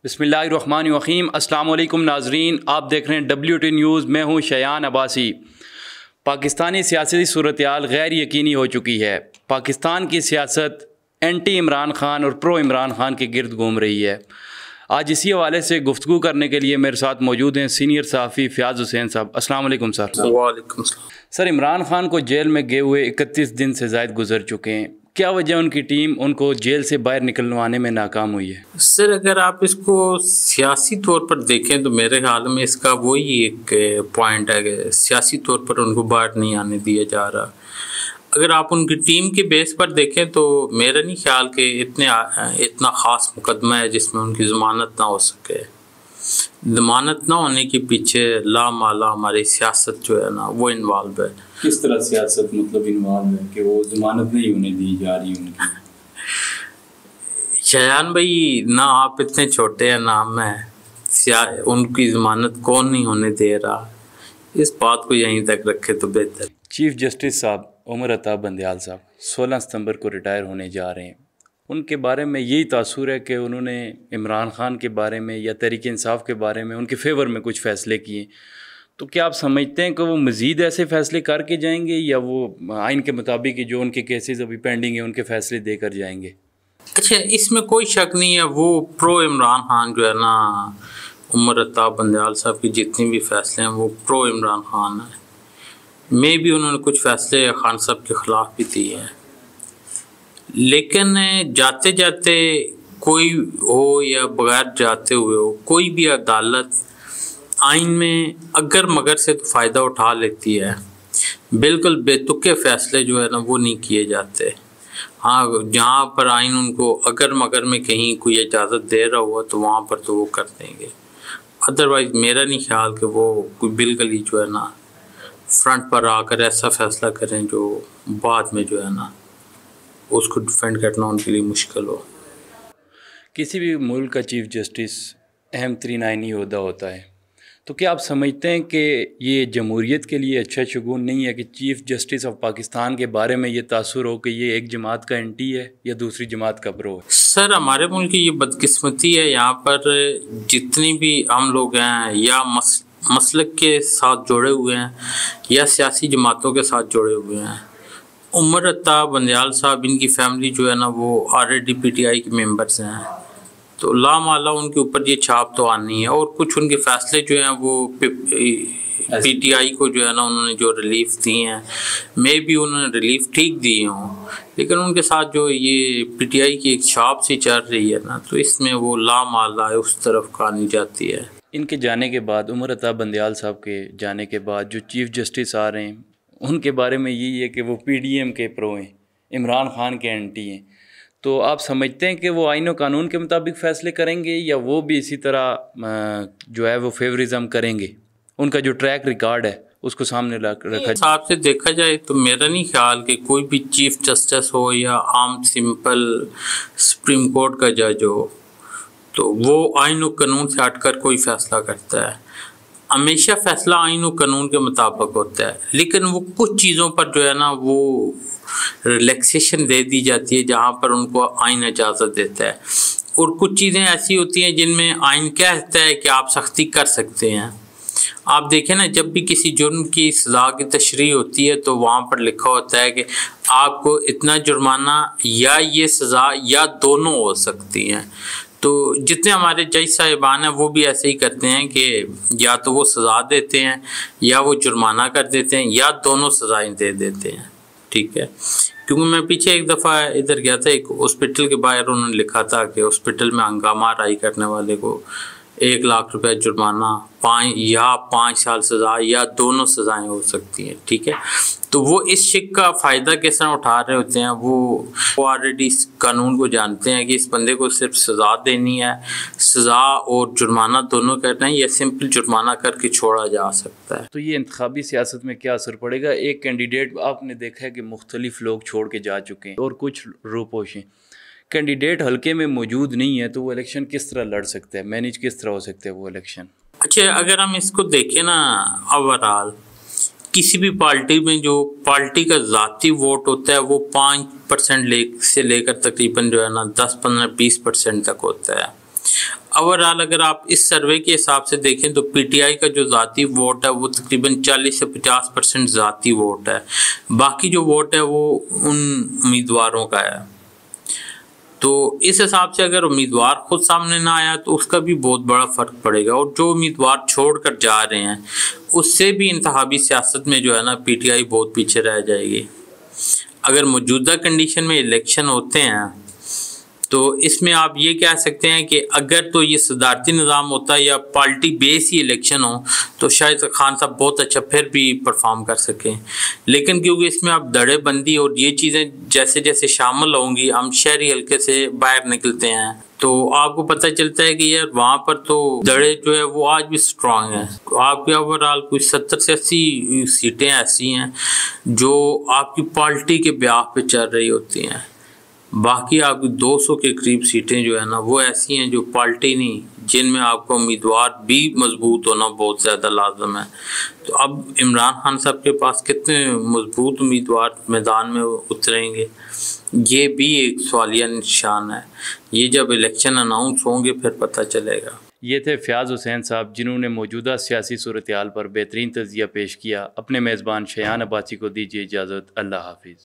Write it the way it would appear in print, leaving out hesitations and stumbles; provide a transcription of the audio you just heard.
बिस्मिल्लाहिर्रहमानिर्रहीम। अस्सलाम वालेकुम नाजरीन, आप देख रहे हैं WT न्यूज़। मैं हूं शयान अब्बासी। पाकिस्तानी सियासी सूरत-ए-हाल गैर यकीनी हो चुकी है। पाकिस्तान की सियासत एंटी इमरान खान और प्रो इमरान खान के गिर्द घूम रही है। आज इसी हवाले से गुफ्तगू करने के लिए मेरे साथ मौजूद हैं सीनियर सहाफ़ी फ़याज़ हुसैन साहब। अस्सलाम वालेकुम सर। वालेकुम सलाम। सर, इमरान खान को जेल में गए हुए 31 दिन से ज़ायद गुजर चुके हैं। क्या वजह उनकी टीम उनको जेल से बाहर निकलवाने में नाकाम हुई है? सर, अगर आप इसको सियासी तौर पर देखें तो मेरे ख्याल में इसका वही एक पॉइंट है कि सियासी तौर पर उनको बाहर नहीं आने दिया जा रहा। अगर आप उनकी टीम के बेस पर देखें तो मेरा नहीं ख्याल कि इतना ख़ास मुकदमा है जिसमें उनकी ज़मानत ना हो सके। ज़मानत ना होने के पीछे लामाला हमारी सियासत जो है ना वो इन्वॉल्व है। किस तरह सियासत मतलब इन्वॉल्व है कि वो ज़मानत नहीं होने दी जा रही उनकी? शयान भाई, ना आप इतने छोटे हैं ना मैं, उनकी ज़मानत कौन नहीं होने दे रहा, इस बात को यहीं तक रखे तो बेहतर। चीफ जस्टिस साहब उमर अता बंदयाल साहब 16 सितंबर को रिटायर होने जा रहे हैं। उनके बारे में यही तासुर है कि उन्होंने इमरान खान के बारे में या तहरीक इंसाफ के बारे में उनके फेवर में कुछ फ़ैसले किए। तो क्या आप समझते हैं कि वो मज़ीद ऐसे फ़ैसले करके जाएंगे या वो आइन के मुताबिक जो उनके केसेस अभी पेंडिंग है उनके फ़ैसले देकर जाएंगे? अच्छा, इसमें कोई शक नहीं है, वो प्रो इमरान खान जो है ना, उमर अता बंदयाल साहब की जितनी भी फ़ैसले हैं वो प्रो इमरान खान है। मे भी उन्होंने कुछ फ़ैसले खान साहब के ख़िलाफ़ भी दिए हैं, लेकिन जाते जाते कोई हो या बगैर जाते हुए हो, कोई भी अदालत आइन में अगर मगर से तो फ़ायदा उठा लेती है। बिल्कुल बेतुके फ़ैसले जो है ना वो नहीं किए जाते। हाँ, जहाँ पर आइन उनको अगर मगर में कहीं कोई इजाज़त दे रहा हुआ तो वहाँ पर तो वो कर देंगे। अदरवाइज़ मेरा नहीं ख्याल कि वो कोई बिल्कुल ही जो है ना फ्रंट पर आकर ऐसा फ़ैसला करें जो बाद में जो है ना उसको डिफेंड करना उनके लिए मुश्किल हो। किसी भी मुल्क का चीफ जस्टिस अहम तरीन आइनी ओहदा होता है, तो क्या आप समझते हैं कि ये जमहूरियत के लिए अच्छा शगुन नहीं है कि चीफ जस्टिस ऑफ पाकिस्तान के बारे में ये तासुर हो कि ये एक जमात का एंटी है या दूसरी जमात का प्रो है? सर, हमारे मुल्क की ये बदकिस्मती है, यहाँ पर जितनी भी हम लोग हैं या मसलक के साथ जुड़े हुए हैं या सियासी जमातों के साथ जुड़े हुए हैं, उमर अता बंदयाल साहब इनकी फैमिली जो है ना वो ऑलरेडी PTI के मेंबर्स हैं, तो लामाला उनके ऊपर ये छाप तो आनी है। और कुछ उनके फ़ैसले जो हैं वो PTI को जो है ना उन्होंने जो रिलीफ दिए हैं, मे भी उन्होंने रिलीफ ठीक दिए हों, लेकिन उनके साथ जो ये PTI की एक छाप सी चल रही है ना, तो इसमें वो लामाला उस तरफ कहानी जाती है। इनके जाने के बाद, उमर अता बंदयाल साहब के जाने के बाद जो चीफ जस्टिस आ रहे हैं उनके बारे में यही है कि वो PDM के प्रो हैं, इमरान खान के एंटी हैं। तो आप समझते हैं कि वो आइन और कानून के मुताबिक फ़ैसले करेंगे या वो भी इसी तरह जो है वो फेवरिज्म करेंगे? उनका जो ट्रैक रिकॉर्ड है उसको सामने रखा हिसाब से देखा जाए तो मेरा नहीं ख्याल कि कोई भी चीफ जस्टिस हो या आम सिंपल सुप्रीम कोर्ट का जज हो तो वो आइन और कानून से हटकर कोई फ़ैसला करता है। हमेशा फ़ैसला आइन और कानून के मुताबिक होता है, लेकिन वो कुछ चीज़ों पर जो है ना वो रिलैक्सेशन दे दी जाती है जहाँ पर उनको आइन इजाज़त देता है, और कुछ चीज़ें ऐसी होती हैं जिनमें आइन कहता है कि आप सख्ती कर सकते हैं। आप देखें ना, जब भी किसी जुर्म की सज़ा की तशरीह होती है तो वहाँ पर लिखा होता है कि आपको इतना जुर्माना या ये सज़ा या दोनों हो सकती हैं। तो जितने हमारे जज साहिबान हैं वो भी ऐसे ही करते हैं कि या तो वो सज़ा देते हैं या वो जुर्माना कर देते हैं या दोनों सज़ाएं दे देते हैं। ठीक है, क्योंकि मैं पीछे एक दफ़ा इधर गया था, एक हॉस्पिटल के बाहर उन्होंने लिखा था कि हॉस्पिटल में हंगामा आराई करने वाले को 1 लाख रुपए जुर्माना, 5 साल सज़ा या दोनों सज़ाएं हो सकती हैं। ठीक है, तो वो इस शिक का फ़ायदा किस तरह उठा रहे होते हैं, वो ऑलरेडी इस कानून को जानते हैं कि इस बंदे को सिर्फ सज़ा देनी है, सज़ा और जुर्माना दोनों करना है, या सिंपल जुर्माना करके छोड़ा जा सकता है। तो ये इंतखाबी सियासत में क्या असर पड़ेगा? एक कैंडिडेट आपने देखा है कि मुख्तलिफ लोग छोड़ के जा चुके हैं और कुछ रूपोश हैं, कैंडिडेट हल्के में मौजूद नहीं है, तो वो इलेक्शन किस तरह लड़ सकते हैं, मैनेज किस तरह हो सकते हैं वो इलेक्शन? अच्छा, अगर हम इसको देखें ना, ओवरऑल किसी भी पार्टी में जो पार्टी का ज़ाती वोट होता है वो 5% से लेकर तकरीबन जो है ना 10, 15, 20% तक होता है। ओवरऑल अगर आप इस सर्वे के हिसाब से देखें तो पीटीआई का जो ज़ाती वोट है वो तकरीबन 40 से 50% ज़ाती वोट है, बाकी जो वोट है वो उन उम्मीदवारों का है। तो इस हिसाब से अगर उम्मीदवार खुद सामने ना आया तो उसका भी बहुत बड़ा फ़र्क पड़ेगा, और जो उम्मीदवार छोड़ कर जा रहे हैं उससे भी इंतखाबी सियासत में जो है ना पीटीआई बहुत पीछे रह जाएगी। अगर मौजूदा कंडीशन में इलेक्शन होते हैं तो इसमें आप ये कह सकते हैं कि अगर तो ये सदारती निज़ाम होता या पार्टी बेस ही इलेक्शन हो तो शायद खान साहब बहुत अच्छा फिर भी परफॉर्म कर सकें, लेकिन क्योंकि इसमें आप दड़ेबंदी और ये चीज़ें जैसे जैसे शामिल होंगी, हम शहरी हल्के से बाहर निकलते हैं तो आपको पता चलता है कि यार वहाँ पर तो दड़े जो है वो आज भी स्ट्रांग है। तो आपके ओवरऑल कुछ 70 से 80 सीटें ऐसी हैं जो आपकी पार्टी के ब्याह पे चल रही होती हैं, बाकी आपकी 200 के करीब सीटें जो है ना वो ऐसी हैं जो पार्टी नहीं, जिनमें आपको उम्मीदवार भी मजबूत होना बहुत ज़्यादा लाजम है। तो अब इमरान खान साहब के पास कितने मजबूत उम्मीदवार मैदान में उतरेंगे, ये भी एक सवालिया निशान है। ये जब इलेक्शन अनाउंस होंगे फिर पता चलेगा। ये थे फ़याज़ हुसैन साहब, जिन्होंने मौजूदा सियासी सूरत हाल पर बेहतरीन तज़िया पेश किया। अपने मेज़बान शयान अब्बासी को दीजिए इजाज़त। अल्लाह हाफिज़।